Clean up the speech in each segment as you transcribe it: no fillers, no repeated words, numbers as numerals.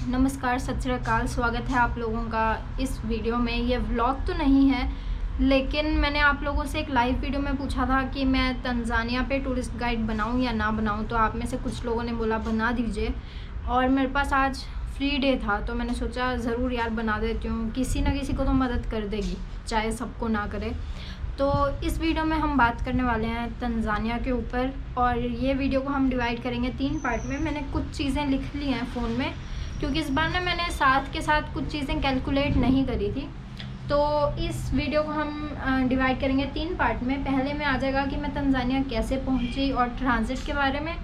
नमस्कार, सत श्री अकाल। स्वागत है आप लोगों का इस वीडियो में। ये व्लॉग तो नहीं है, लेकिन मैंने आप लोगों से एक लाइव वीडियो में पूछा था कि मैं तंजानिया पे टूरिस्ट गाइड बनाऊं या ना बनाऊं, तो आप में से कुछ लोगों ने बोला बना दीजिए। और मेरे पास आज फ्री डे था तो मैंने सोचा ज़रूर यार बना देती हूँ, किसी ना किसी को तो मदद कर देगी, चाहे सबको ना करे। तो इस वीडियो में हम बात करने वाले हैं तंजानिया के ऊपर, और ये वीडियो को हम डिवाइड करेंगे 3 पार्ट में। मैंने कुछ चीज़ें लिख ली हैं फ़ोन में, क्योंकि इस बार ना मैंने साथ के साथ कुछ चीज़ें कैलकुलेट नहीं करी थी। तो इस वीडियो को हम डिवाइड करेंगे 3 पार्ट में। पहले में आ जाएगा कि मैं तंजानिया कैसे पहुंची और ट्रांजिट के बारे में,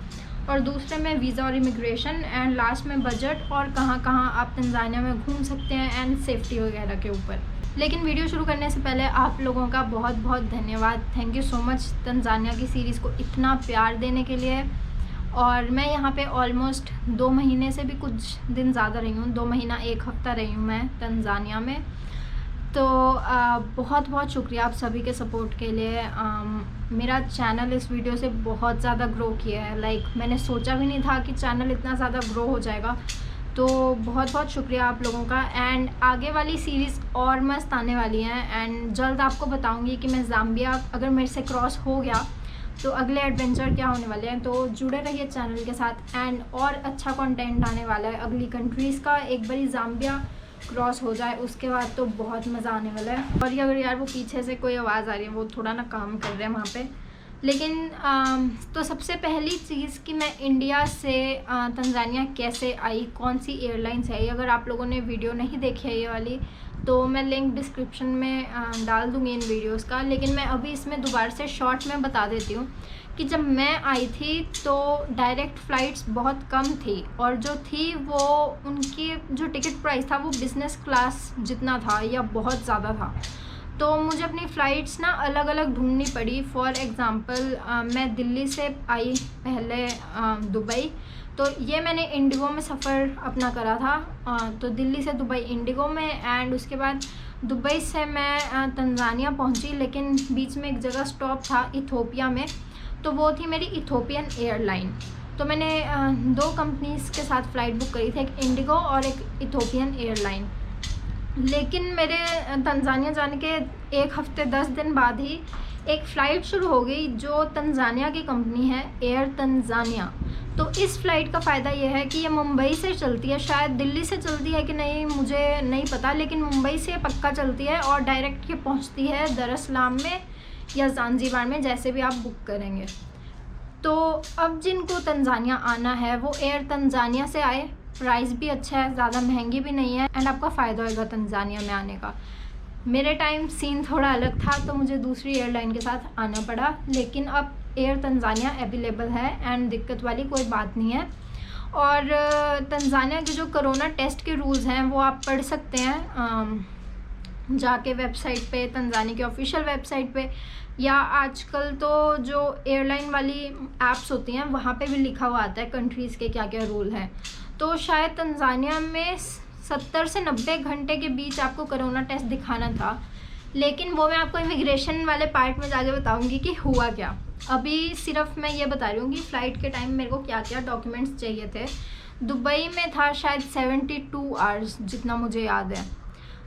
और दूसरे में वीज़ा और इमिग्रेशन, एंड लास्ट में बजट और कहाँ कहाँ आप तंजानिया में घूम सकते हैं एंड सेफ्टी वगैरह के ऊपर। लेकिन वीडियो शुरू करने से पहले आप लोगों का बहुत बहुत धन्यवाद। Thank you so much Tanzania की सीरीज़ को इतना प्यार देने के लिए। और मैं यहाँ पे ऑलमोस्ट 2 महीने से भी कुछ दिन ज़्यादा रही हूँ, 2 महीना 1 हफ़्ता रही हूँ मैं तंजानिया में। तो बहुत बहुत शुक्रिया आप सभी के सपोर्ट के लिए। मेरा चैनल इस वीडियो से बहुत ज़्यादा ग्रो किया है। मैंने सोचा भी नहीं था कि चैनल इतना ज़्यादा ग्रो हो जाएगा। तो बहुत बहुत शुक्रिया आप लोगों का। एंड आगे वाली सीरीज़ और मस्त आने वाली हैं, एंड जल्द आपको बताऊंगी कि मैं ज़ाम्बिया अगर मेरे से क्रॉस हो गया तो अगले एडवेंचर क्या होने वाले हैं। तो जुड़े रहिए चैनल के साथ, एंड और अच्छा कंटेंट आने वाला है अगली कंट्रीज़ का। एक बारी ज़ाम्बिया क्रॉस हो जाए उसके बाद तो बहुत मज़ा आने वाला है। और ये अगर यार वो पीछे से कोई आवाज़ आ रही है, वो थोड़ा ना काम कर रहे हैं वहाँ पे। लेकिन तो सबसे पहली चीज़ कि मैं इंडिया से तंजानिया कैसे आई, कौन सी एयरलाइन से आई। अगर आप लोगों ने वीडियो नहीं देखी है ये वाली, तो मैं लिंक डिस्क्रिप्शन में डाल दूँगी इन वीडियोस का। लेकिन मैं अभी इसमें दोबारा से शॉर्ट में बता देती हूँ कि जब मैं आई थी तो डायरेक्ट फ़्लाइट्स बहुत कम थी, और जो थी वो उनकी जो टिकट प्राइस था वो बिज़नेस क्लास जितना था या बहुत ज़्यादा था। तो मुझे अपनी फ़्लाइट्स ना अलग अलग ढूंढनी पड़ी। फॉर एग्ज़ाम्पल मैं दिल्ली से आई पहले दुबई, तो ये मैंने इंडिगो में सफ़र अपना करा था। तो दिल्ली से दुबई इंडिगो में, एंड उसके बाद दुबई से मैं तंजानिया पहुंची। लेकिन बीच में एक जगह स्टॉप था इथोपिया में, तो वो थी मेरी इथोपियन एयरलाइन। तो मैंने 2 कंपनीज़ के साथ फ़्लाइट बुक करी थी, एक इंडिगो और एक इथोपियन एयरलाइन। लेकिन मेरे तंजानिया जाने के 1 हफ़्ते 10 दिन बाद ही एक फ़्लाइट शुरू हो गई जो तंजानिया की कंपनी है, एयर तंजानिया। तो इस फ़्लाइट का फ़ायदा ये है कि ये मुंबई से चलती है, शायद दिल्ली से चलती है कि नहीं मुझे नहीं पता, लेकिन मुंबई से पक्का चलती है और डायरेक्ट ये पहुंचती है दर एस सलाम में या ज़ांज़ीबार में, जैसे भी आप बुक करेंगे। तो अब जिनको तंजानिया आना है वो एयर तंजानिया से आए। प्राइस भी अच्छा है, ज़्यादा महंगी भी नहीं है, एंड आपका फ़ायदा होगा तंजानिया में आने का। मेरे टाइम सीन थोड़ा अलग था तो मुझे दूसरी एयरलाइन के साथ आना पड़ा, लेकिन अब एयर तंजानिया अवेलेबल है एंड दिक्कत वाली कोई बात नहीं है। और तंजानिया के जो कोरोना टेस्ट के रूल्स हैं वो आप पढ़ सकते हैं जाके वेबसाइट पे, तंजानिया की ऑफिशियल वेबसाइट पे, या आजकल तो जो एयरलाइन वाली ऐप्स होती हैं वहाँ पे भी लिखा हुआ आता है कंट्रीज़ के क्या क्या रूल हैं। तो शायद तंजानिया में 70 से 90 घंटे के बीच आपको कोरोना टेस्ट दिखाना था, लेकिन वो मैं आपको इमिग्रेशन वाले पार्ट में जाके बताऊंगी कि हुआ क्या। अभी सिर्फ मैं ये बता रही हूँ कि फ़्लाइट के टाइम मेरे को क्या क्या डॉक्यूमेंट्स चाहिए थे। दुबई में था शायद 72 आवर्स जितना मुझे याद है।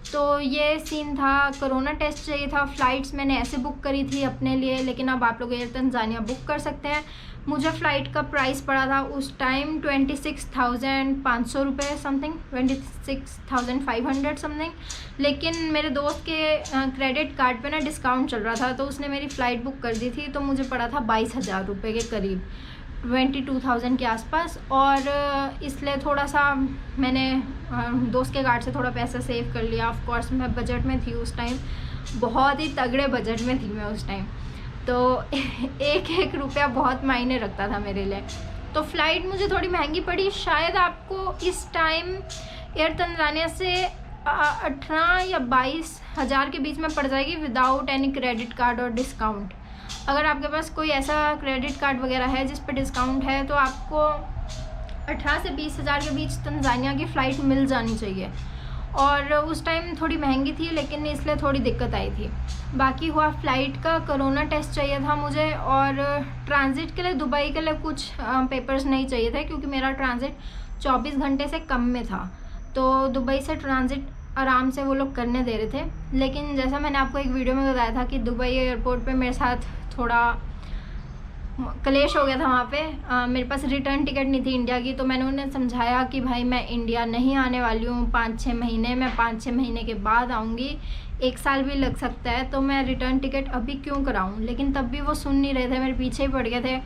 तो ये सीन था, कोरोना टेस्ट चाहिए था। फ़्लाइट्स मैंने ऐसे बुक करी थी अपने लिए, लेकिन अब आप लोग एयर तंजानिया बुक कर सकते हैं। मुझे फ़्लाइट का प्राइस पड़ा था उस टाइम 26,500 रुपये समथिंग, 26,500 समथिंग। लेकिन मेरे दोस्त के क्रेडिट कार्ड पे ना डिस्काउंट चल रहा था, तो उसने मेरी फ़्लाइट बुक कर दी थी, तो मुझे पड़ा था 22,000 रुपये के करीब, 22,000 के आसपास। और इसलिए थोड़ा सा मैंने दोस्त के कार्ड से थोड़ा पैसा सेव कर लिया। ऑफ कोर्स मैं बजट में थी उस टाइम, बहुत ही तगड़े बजट में थी मैं उस टाइम। तो एक एक रुपया बहुत मायने रखता था मेरे लिए। तो फ़्लाइट मुझे थोड़ी महंगी पड़ी। शायद आपको इस टाइम एयर तंजानिया से 18 या 22,000 के बीच में पड़ जाएगी विदाउट एनी क्रेडिट कार्ड और डिस्काउंट। अगर आपके पास कोई ऐसा क्रेडिट कार्ड वगैरह है जिस पे डिस्काउंट है, तो आपको 18 से 20,000 के बीच तंजानिया की फ़्लाइट मिल जानी चाहिए। और उस टाइम थोड़ी महंगी थी, लेकिन इसलिए थोड़ी दिक्कत आई थी। बाकी हुआ फ़्लाइट का, कोरोना टेस्ट चाहिए था मुझे, और ट्रांजिट के लिए दुबई के लिए कुछ पेपर्स नहीं चाहिए थे, क्योंकि मेरा ट्रांजिट 24 घंटे से कम में था। तो दुबई से ट्रांजिट आराम से वो लोग करने दे रहे थे। लेकिन जैसा मैंने आपको एक वीडियो में बताया था कि दुबई एयरपोर्ट पे मेरे साथ थोड़ा क्लेश हो गया था। वहाँ पे मेरे पास रिटर्न टिकट नहीं थी इंडिया की, तो मैंने उन्हें समझाया कि भाई मैं इंडिया नहीं आने वाली हूँ 5-6 महीने, मैं 5-6 महीने के बाद आऊँगी, 1 साल भी लग सकता है, तो मैं रिटर्न टिकट अभी क्यों कराऊँ। लेकिन तब भी वो सुन नहीं रहे थे, मेरे पीछे ही पड़ गए थे।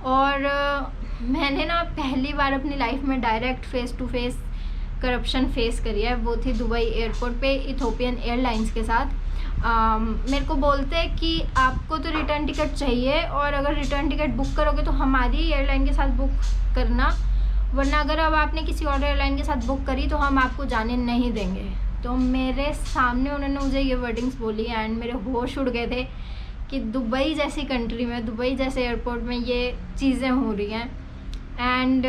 और मैंने ना पहली बार अपनी लाइफ में direct face to face corruption face करी है। वो थी दुबई एयरपोर्ट पे इथोपियन एयरलाइंस के साथ। मेरे को बोलते हैं कि आपको तो रिटर्न टिकट चाहिए, और अगर रिटर्न टिकट बुक करोगे तो हमारी एयरलाइन के साथ बुक करना, वरना अगर अब आपने किसी और एयरलाइन के साथ बुक करी तो हम आपको जाने नहीं देंगे। तो मेरे सामने उन्होंने मुझे ये वर्डिंग्स बोली एंड मेरे होश उड़ गए थे कि दुबई जैसी कंट्री में, दुबई जैसे एयरपोर्ट में ये चीज़ें हो रही हैं। एंड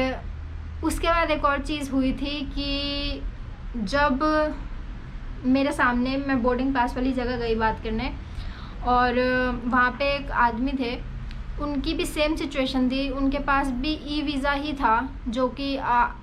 उसके बाद एक और चीज़ हुई थी कि जब मेरे सामने, मैं बोर्डिंग पास वाली जगह गई बात करने, और वहाँ पे एक आदमी थे, उनकी भी सेम सिचुएशन थी, उनके पास भी ई वीज़ा ही था जो कि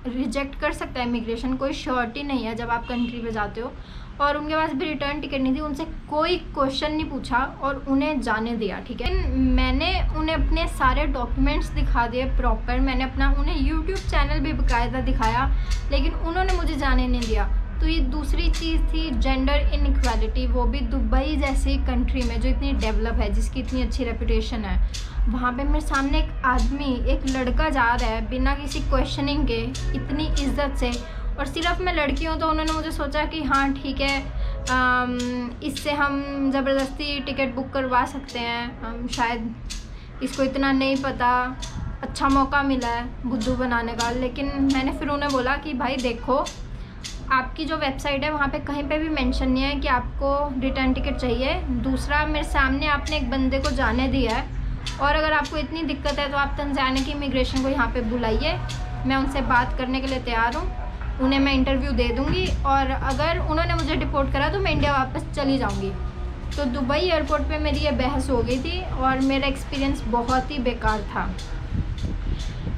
रिजेक्ट कर सकता है इमिग्रेशन, कोई श्योरिटी नहीं है जब आप कंट्री पे जाते हो, और उनके पास भी रिटर्न टिकट नहीं थी। उनसे कोई क्वेश्चन नहीं पूछा और उन्हें जाने दिया, ठीक है। मैंने उन्हें अपने सारे डॉक्यूमेंट्स दिखा दिए प्रॉपर, मैंने अपना उन्हें यूट्यूब चैनल भी बाकायदा दिखाया, लेकिन उन्होंने मुझे जाने नहीं दिया। तो ये दूसरी चीज़ थी जेंडर इनइक्वालिटी, वो भी दुबई जैसी कंट्री में जो इतनी डेवलप है, जिसकी इतनी अच्छी रेपुटेशन है। वहाँ पे मेरे सामने एक आदमी, एक लड़का जा रहा है बिना किसी क्वेश्चनिंग के, इतनी इज्जत से, और सिर्फ मैं लड़की हूँ तो उन्होंने मुझे सोचा कि हाँ ठीक है, इससे हम ज़बरदस्ती टिकट बुक करवा सकते हैं, शायद इसको इतना नहीं पता, अच्छा मौका मिला है बुद्धू बनाने का। लेकिन मैंने फिर उन्हें बोला कि भाई देखो, आपकी जो वेबसाइट है वहाँ पे कहीं पे भी मेंशन नहीं है कि आपको रिटर्न टिकट चाहिए। दूसरा, मेरे सामने आपने एक बंदे को जाने दिया है, और अगर आपको इतनी दिक्कत है तो आप तंजानिया की इमिग्रेशन को यहाँ पे बुलाइए, मैं उनसे बात करने के लिए तैयार हूँ, उन्हें मैं इंटरव्यू दे दूँगी, और अगर उन्होंने मुझे डिपोर्ट करा तो मैं इंडिया वापस चली जाऊँगी। तो दुबई एयरपोर्ट पे मेरी ये बहस हो गई थी और मेरा एक्सपीरियंस बहुत ही बेकार था।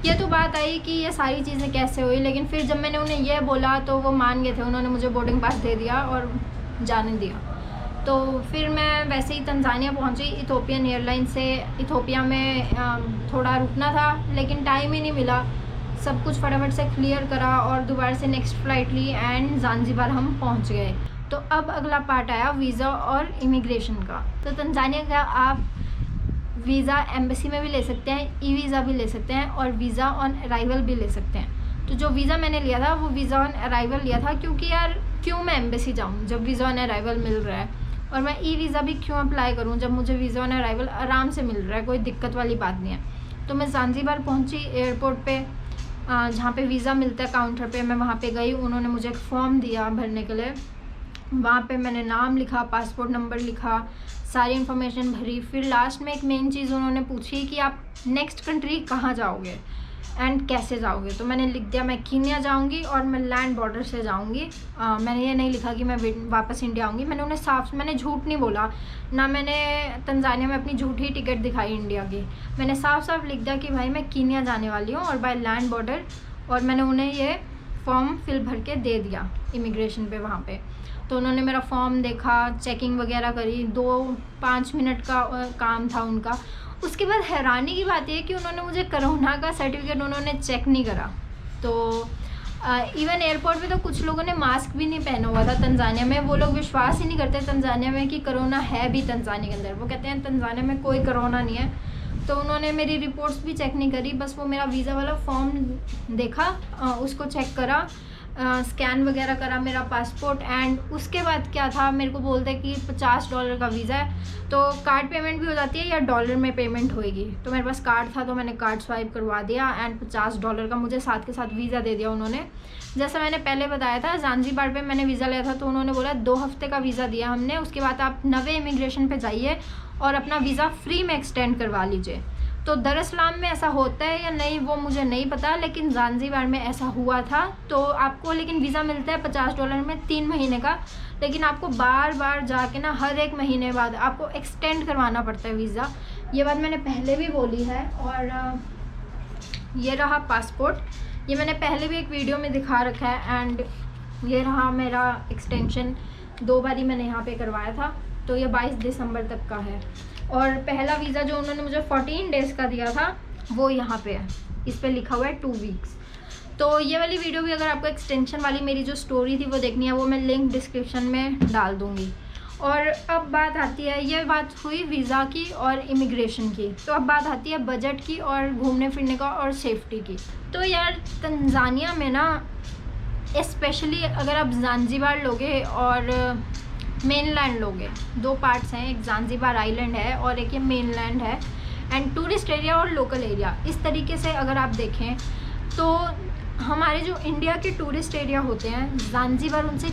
ये तो बात आई कि ये सारी चीज़ें कैसे हुई, लेकिन फिर जब मैंने उन्हें यह बोला तो वो मान गए थे, उन्होंने मुझे बोर्डिंग पास दे दिया और जाने दिया। तो फिर मैं वैसे ही तंजानिया पहुंची इथोपियन एयरलाइन से। इथोपिया में थोड़ा रुकना था, लेकिन टाइम ही नहीं मिला, सब कुछ फटाफट से क्लियर करा और दोबारा से नेक्स्ट फ़्लाइट ली एंड ज़ांज़ीबार हम पहुंच गए। तो अब अगला पार्ट आया वीज़ा और इमिग्रेशन का। तो तंजानिया का आप वीज़ा एम्बेसी में भी ले सकते हैं, ई वीज़ा भी ले सकते हैं, और वीज़ा ऑन अराइवल भी ले सकते हैं। तो जो वीज़ा मैंने लिया था वो वीज़ा ऑन अराइवल लिया था, क्योंकि यार क्यों मैं एम्बेसी जाऊँ जब वीज़ा ऑन अराइवल मिल रहा है, और मैं ई वीज़ा भी क्यों अप्लाई करूँ जब मुझे वीज़ा ऑन अराइवल आराम से मिल रहा है, कोई दिक्कत वाली बात नहीं है। तो मैं ज़ांज़ीबार पहुँची एयरपोर्ट पे, जहाँ पे वीज़ा मिलता है काउंटर पे, मैं वहाँ पे गई, उन्होंने मुझे एक फॉर्म दिया भरने के लिए। वहाँ पे मैंने नाम लिखा, पासपोर्ट नंबर लिखा, सारी इन्फॉर्मेशन भरी। फिर लास्ट में एक मेन चीज़ उन्होंने पूछी कि आप नेक्स्ट कंट्री कहाँ जाओगे एंड कैसे जाओगे। तो मैंने लिख दिया मैं कीनिया जाऊँगी और मैं लैंड बॉर्डर से जाऊँगी। मैंने ये नहीं लिखा कि मैं वापस इंडिया आऊँगी। मैंने उन्हें साफ, मैंने झूठ नहीं बोला, ना मैंने तंजानिया में अपनी झूठी टिकट दिखाई इंडिया की। मैंने साफ साफ लिख दिया कि भाई मैं कीनिया जाने वाली हूँ और बाय लैंड बॉर्डर, और मैंने उन्हें ये फॉर्म फिल भर के दे दिया इमिग्रेशन पे वहाँ पे। तो उन्होंने मेरा फॉर्म देखा, चेकिंग वगैरह करी, 2-5 मिनट का काम था उनका। उसके बाद हैरानी की बात यह है कि उन्होंने मुझे कोरोना का सर्टिफिकेट उन्होंने चेक नहीं करा। तो इवन एयरपोर्ट पे तो कुछ लोगों ने मास्क भी नहीं पहना हुआ था तंजानिया में। वो लोग विश्वास ही नहीं करते तंजानिया में कि कोरोना है भी तंजानिया के अंदर। वो कहते हैं तंजानिया में कोई कोरोना नहीं है। तो उन्होंने मेरी रिपोर्ट्स भी चेक नहीं करी, बस वो मेरा वीज़ा वाला फॉर्म देखा, उसको चेक करा, स्कैन वगैरह करा मेरा पासपोर्ट, एंड उसके बाद क्या था, मेरे को बोलते कि $50 का वीज़ा है, तो कार्ड पेमेंट भी हो जाती है या डॉलर में पेमेंट होएगी। तो मेरे पास कार्ड था तो मैंने कार्ड स्वाइप करवा दिया एंड $50 का मुझे साथ के साथ वीज़ा दे दिया उन्होंने। जैसा मैंने पहले बताया था, ज़ांज़ीबार पे मैंने वीज़ा लिया था तो उन्होंने बोला 2 हफ्ते का वीज़ा दिया हमने, उसके बाद आप नवे इमिग्रेशन पे जाइए और अपना वीज़ा फ्री में एक्सटेंड करवा लीजिए। तो दरअसल में ऐसा होता है या नहीं वो मुझे नहीं पता, लेकिन ज़ांज़ीबार में ऐसा हुआ था। तो आपको लेकिन वीज़ा मिलता है $50 में 3 महीने का, लेकिन आपको बार बार जाके ना हर 1 महीने बाद आपको एक्सटेंड करवाना पड़ता है वीज़ा। ये बात मैंने पहले भी बोली है। और ये रहा पासपोर्ट, ये मैंने पहले भी एक वीडियो में दिखा रखा है, एंड ये रहा मेरा एक्सटेंशन, 2 बारी मैंने यहाँ पे करवाया था, तो ये 22 दिसंबर तक का है। और पहला वीज़ा जो उन्होंने मुझे 14 डेज़ का दिया था वो यहाँ पे है, इस पर लिखा हुआ है 2 वीक्स। तो ये वाली वीडियो भी अगर आपको एक्सटेंशन वाली मेरी जो स्टोरी थी वो देखनी है, वो मैं लिंक डिस्क्रिप्शन में डाल दूँगी। और अब बात आती है, ये बात हुई वीज़ा की और इमिग्रेशन की, तो अब बात आती है बजट की और घूमने फिरने का और सेफ्टी की। तो यार तंजानिया में ना, स्पेशली अगर आप ज़ांज़ीबार लोगे और मेनलैंड लोगे, 2 पार्ट्स हैं, एक ज़ांज़ीबार आइलैंड है और एक ये मेनलैंड है, एंड टूरिस्ट एरिया और लोकल एरिया, इस तरीके से अगर आप देखें तो हमारे जो इंडिया के टूरिस्ट एरिया होते हैं, ज़ांज़ीबार उनसे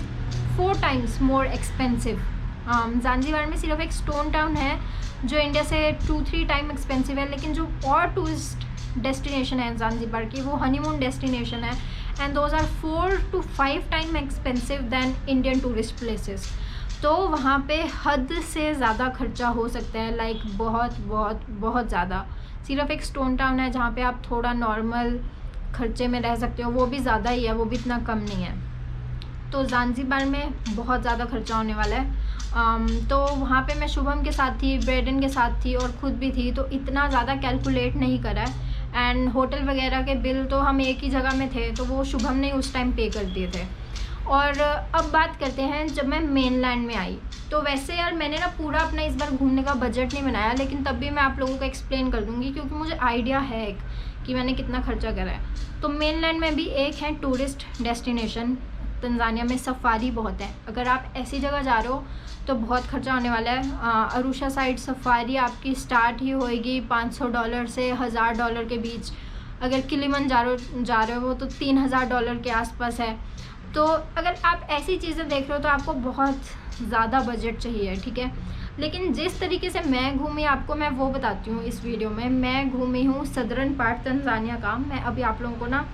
4 टाइम्स मोर एक्सपेंसिव। ज़ांज़ीबार में सिर्फ एक स्टोन टाउन है जो इंडिया से 2-3 टाइम एक्सपेंसिव है, लेकिन जो और टूरिस्ट डेस्टिनेशन है ज़ांज़ीबार की वो हनीमून डेस्टिनेशन है, and those are 4 to 5 time expensive than Indian tourist places. तो वहाँ पे हद से ज़्यादा खर्चा हो सकता है, लाइक बहुत बहुत बहुत ज़्यादा। सिर्फ एक स्टोन टाउन है जहाँ पे आप थोड़ा नॉर्मल खर्चे में रह सकते हो, वो भी ज़्यादा ही है, वो भी इतना कम नहीं है। तो ज़ांज़ीबार में बहुत ज़्यादा खर्चा होने वाला है। तो वहाँ पे मैं शुभम के साथ थी, ब्रेडन के साथ थी और ख़ुद भी थी, तो इतना ज़्यादा कैलकुलेट नहीं करा है। एंड होटल वगैरह के बिल तो हम एक ही जगह में थे, तो वो शुभम ने उस टाइम पे कर दिए थे। और अब बात करते हैं जब मैं मेनलैंड में आई, तो वैसे यार मैंने ना पूरा अपना इस बार घूमने का बजट नहीं बनाया, लेकिन तब भी मैं आप लोगों को एक्सप्लेन कर दूँगी क्योंकि मुझे आइडिया है कि मैंने कितना खर्चा करा है। तो मेनलैंड में भी एक है टूरिस्ट डेस्टिनेशन, तंजानिया में सफारी बहुत है। अगर आप ऐसी जगह जा रहे हो तो बहुत खर्चा होने वाला है। अरुशा साइड सफारी आपकी स्टार्ट ही होएगी $500 से $1000 के बीच। अगर किलिमंजारो जा रहे हो तो $3000 के आसपास है। तो अगर आप ऐसी चीज़ें देख रहे हो तो आपको बहुत ज़्यादा बजट चाहिए, ठीक है। लेकिन जिस तरीके से मैं घूमी आपको मैं वो बताती हूँ इस वीडियो में। मैं घूमी हूँ सदर्न पार्ट तंजानिया का, मैं अभी आप लोगों को ना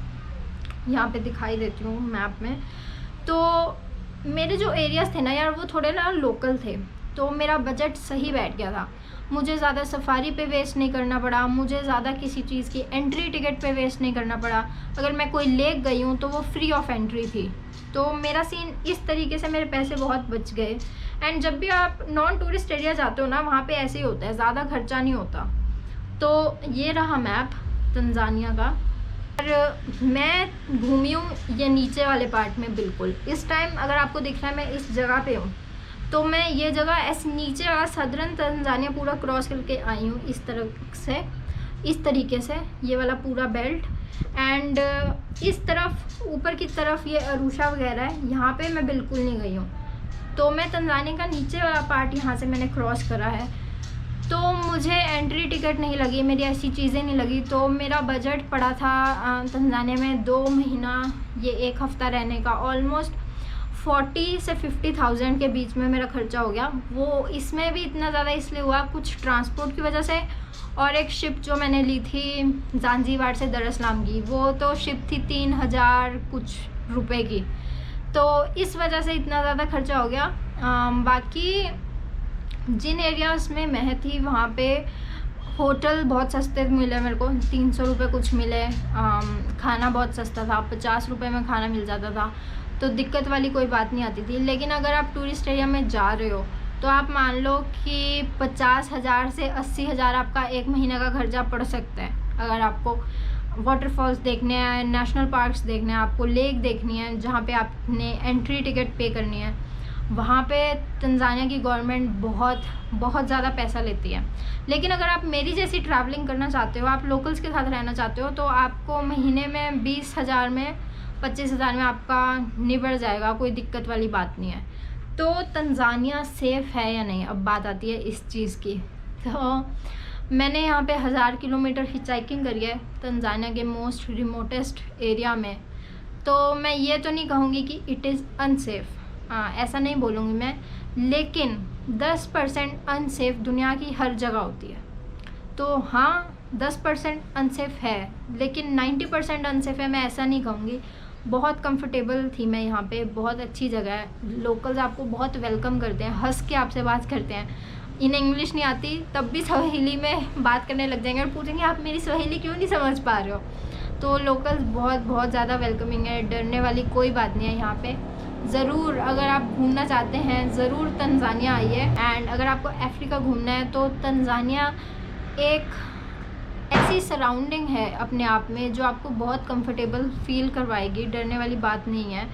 यहाँ पे दिखाई देती हूँ मैप में। तो मेरे जो एरियाज़ थे ना यार वो थोड़े ना लोकल थे, तो मेरा बजट सही बैठ गया था। मुझे ज़्यादा सफारी पे वेस्ट नहीं करना पड़ा, मुझे ज़्यादा किसी चीज़ की एंट्री टिकट पे वेस्ट नहीं करना पड़ा। अगर मैं कोई लेक गई हूँ तो वो फ्री ऑफ एंट्री थी, तो मेरा सीन इस तरीके से मेरे पैसे बहुत बच गए। एंड जब भी आप नॉन टूरिस्ट एरिया जाते हो ना वहाँ पे ऐसे ही होता है, ज़्यादा खर्चा नहीं होता। तो ये रहा मैप तंजानिया का, और मैं घूमी हूँ ये नीचे वाले पार्ट में बिल्कुल। इस टाइम अगर आपको दिख रहा है मैं इस जगह पे हूँ, तो मैं ये जगह ऐसे नीचे वाला सदर्न तंजानिया पूरा क्रॉस करके आई हूँ इस तरफ से, इस तरीके से ये वाला पूरा बेल्ट। एंड इस तरफ ऊपर की तरफ ये अरुशा वगैरह है, यहाँ पे मैं बिल्कुल नहीं गई हूँ। तो मैं तंजानिया का नीचे वाला पार्ट यहाँ से मैंने क्रॉस करा है, तो मुझे एंट्री टिकट नहीं लगी, मेरी ऐसी चीज़ें नहीं लगी। तो मेरा बजट पड़ा था तंजानिया में 2 महीना ये 1 हफ़्ता रहने का, ऑलमोस्ट 40 से 50,000 के बीच में मेरा खर्चा हो गया। वो इसमें भी इतना ज़्यादा इसलिए हुआ कुछ ट्रांसपोर्ट की वजह से, और एक शिप जो मैंने ली थी ज़ांज़ीबार से दर अस्सलाम की, वो तो शिप थी 3000 कुछ रुपए की, तो इस वजह से इतना ज़्यादा खर्चा हो गया। बाकी जिन एरियाज़ में मैं थी वहाँ पे होटल बहुत सस्ते मिले मेरे को, 300 रुपये कुछ मिले। खाना बहुत सस्ता था, 50 रुपये में खाना मिल जाता था, तो दिक्कत वाली कोई बात नहीं आती थी। लेकिन अगर आप टूरिस्ट एरिया में जा रहे हो तो आप मान लो कि 50,000 से 80,000 आपका 1 महीने का खर्चा पड़ सकता है। अगर आपको वाटरफॉल्स देखने हैं, नेशनल पार्क्स देखने हैं, आपको लेक देखनी है जहाँ पे आपने एंट्री टिकट पे करनी है, वहाँ पे तंजानिया की गवर्नमेंट बहुत ज़्यादा पैसा लेती है। लेकिन अगर आप मेरी जैसी ट्रैवलिंग करना चाहते हो, आप लोकल्स के साथ रहना चाहते हो, तो आपको महीने में 20,000 में 25,000 में आपका निबड़ जाएगा, कोई दिक्कत वाली बात नहीं है। तो तंजानिया सेफ़ है या नहीं, अब बात आती है इस चीज़ की। तो मैंने यहाँ पे 1000 किलोमीटर हिचाइकिंग करी है तंजानिया के मोस्ट रिमोटेस्ट एरिया में। तो मैं ये तो नहीं कहूँगी कि इट इज़ अनसेफ़, ऐसा नहीं बोलूँगी मैं, लेकिन 10% अनसेफ़ दुनिया की हर जगह होती है। तो हाँ 10% अनसेफ़ है, लेकिन 90% अनसेफ़ है मैं ऐसा नहीं कहूँगी। बहुत कंफर्टेबल थी मैं यहाँ पे, बहुत अच्छी जगह है। लोकल्स आपको बहुत वेलकम करते हैं, हंस के आपसे बात करते हैं। इन्हें इंग्लिश नहीं आती तब भी स्वाहिली में बात करने लग जाएंगे और पूछेंगे आप मेरी स्वाहिली क्यों नहीं समझ पा रहे हो। तो लोकल्स बहुत बहुत ज़्यादा वेलकमिंग है, डरने वाली कोई बात नहीं है यहाँ पे। ज़रूर अगर आप घूमना चाहते हैं ज़रूर तंजानिया आइए। एंड अगर आपको अफ्रीका घूमना है तो तंजानिया एक ऐसी सराउंडिंग है अपने आप में जो आपको बहुत कंफर्टेबल फील करवाएगी, डरने वाली बात नहीं है।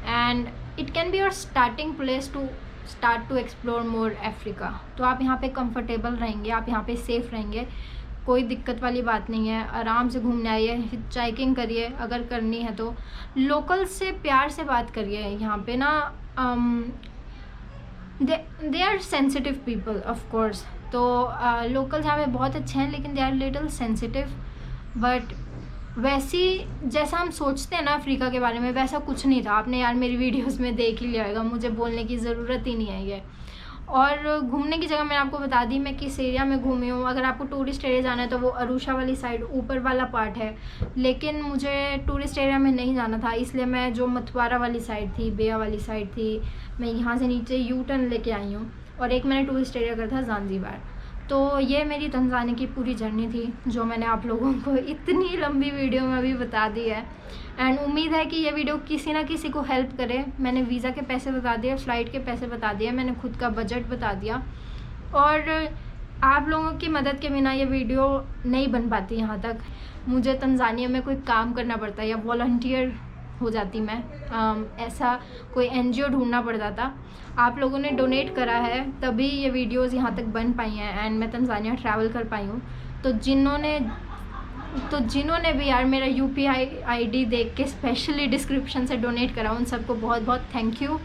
And it can be your starting place to start to explore more Africa. तो आप यहाँ पे कंफर्टेबल रहेंगे, आप यहाँ पे सेफ़ रहेंगे, कोई दिक्कत वाली बात नहीं है। आराम से घूमने आइए, हिचहाइकिंग करिए अगर करनी है तो, लोकल से प्यार से बात करिए। यहाँ पे ना they are sensitive people of course. तो लोकल्स यहाँ पे बहुत अच्छे हैं लेकिन they are little sensitive. But वैसी जैसा हम सोचते हैं ना अफ्रीका के बारे में वैसा कुछ नहीं था। आपने यार मेरी वीडियोस में देख ही लिया होगा, मुझे बोलने की ज़रूरत ही नहीं है ये। और घूमने की जगह मैंने आपको बता दी मैं किस एरिया में घूमी हूँ। अगर आपको टूरिस्ट एरिया जाना है तो वो अरुषा वाली साइड ऊपर वाला पार्ट है, लेकिन मुझे टूरिस्ट एरिया में नहीं जाना था, इसलिए मैं जो मथुआरा वाली साइड थी, बेया वाली साइड थी, मैं यहाँ से नीचे यू टर्न लेके आई हूँ। और एक मैंने टूरिस्ट एरिया करा था ज़ांज़ीबार। तो ये मेरी तंजानिया की पूरी जर्नी थी जो मैंने आप लोगों को इतनी लंबी वीडियो में अभी बता दी है। एंड उम्मीद है कि ये वीडियो किसी ना किसी को हेल्प करे। मैंने वीज़ा के पैसे बता दिए, फ़्लाइट के पैसे बता दिए, मैंने खुद का बजट बता दिया। और आप लोगों की मदद के बिना ये वीडियो नहीं बन पाती यहाँ तक। मुझे तंजानिया में कोई काम करना पड़ता या वॉलंटियर हो जाती मैं, ऐसा कोई एनजीओ ढूंढना पड़ता था। आप लोगों ने डोनेट करा है तभी ये वीडियोस यहाँ तक बन पाई हैं एंड मैं तंजानिया ट्रैवल कर पाई हूँ। तो जिन्होंने भी यार मेरा UPI ID देख के स्पेशली डिस्क्रिप्शन से डोनेट करा उन सबको बहुत बहुत थैंक यू,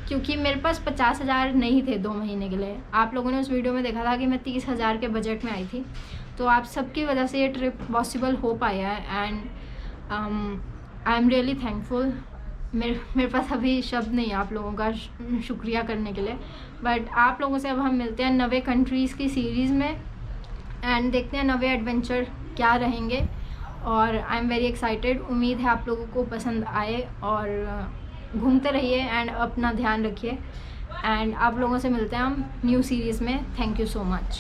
क्योंकि मेरे पास 50,000 नहीं थे 2 महीने के लिए। आप लोगों ने उस वीडियो में देखा था कि मैं 30,000 के बजट में आई थी। तो आप सबकी वजह से ये ट्रिप पॉसिबल हो पाया है and I am really thankful. मेरे पास अभी शब्द नहीं है आप लोगों का शुक्रिया करने के लिए। बट आप लोगों से अब हम मिलते हैं नवे कंट्रीज़ की सीरीज़ में एंड देखते हैं नवे एडवेंचर क्या रहेंगे। और आई एम वेरी एक्साइटेड। उम्मीद है आप लोगों को पसंद आए और घूमते रहिए एंड अपना ध्यान रखिए। एंड आप लोगों से मिलते हैं हम न्यू सीरीज़ में। Thank you so much.